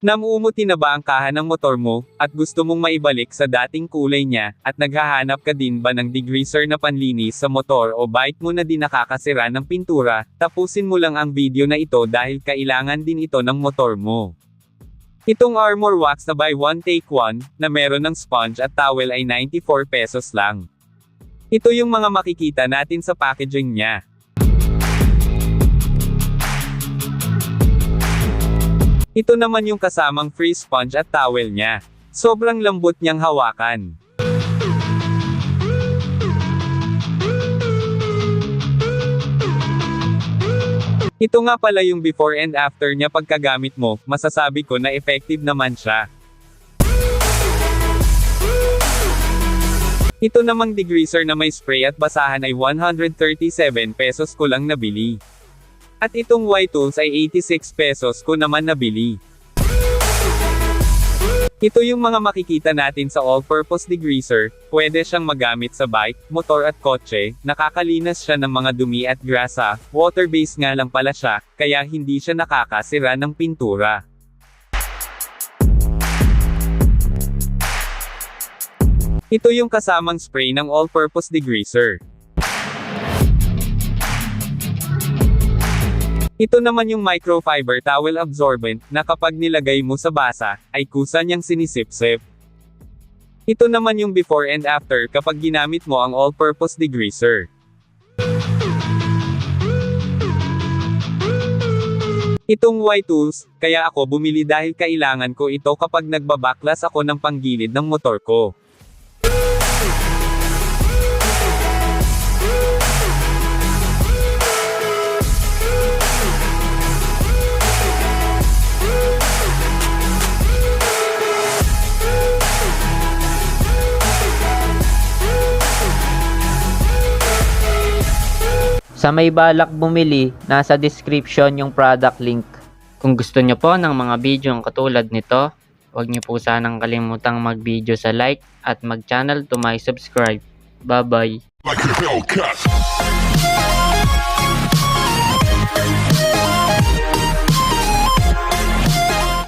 Namumuti na ba ang kaha ng motor mo, at gusto mong maibalik sa dating kulay niya, at naghahanap ka din ba ng degreaser na panlinis sa motor o bike mo na di nakakasira ng pintura? Tapusin mo lang ang video na ito dahil kailangan din ito ng motor mo. Itong Armor Wax na buy one take one, na meron ng sponge at towel ay 94 pesos lang. Ito yung mga makikita natin sa packaging niya. Ito naman yung kasamang free sponge at towel niya. Sobrang lambot niyang hawakan. Ito nga pala yung before and after niya pagkagamit mo, masasabi ko na effective naman siya. Ito namang degreaser na may spray at basahan ay 137 pesos ko lang nabili. At itong Y-Tools ay 86 pesos ko naman nabili. Ito yung mga makikita natin sa all-purpose degreaser, pwede siyang magamit sa bike, motor at kotse, nakakalinas siya ng mga dumi at grasa, water-based nga lang pala siya, kaya hindi siya nakakasira ng pintura. Ito yung kasamang spray ng all-purpose degreaser. Ito naman yung microfiber towel absorbent, na kapag nilagay mo sa basa, ay kusa niyang sinisip-sip. Ito naman yung before and after kapag ginamit mo ang all-purpose degreaser. Itong Y-Tools, kaya ako bumili dahil kailangan ko ito kapag nagbabaklas ako ng panggilid ng motor ko. Sa may balak bumili, nasa description yung product link. Kung gusto nyo po ng mga video katulad nito, huwag nyo po sanang kalimutang mag-video sa like at mag-channel to my subscribe. Bye-bye!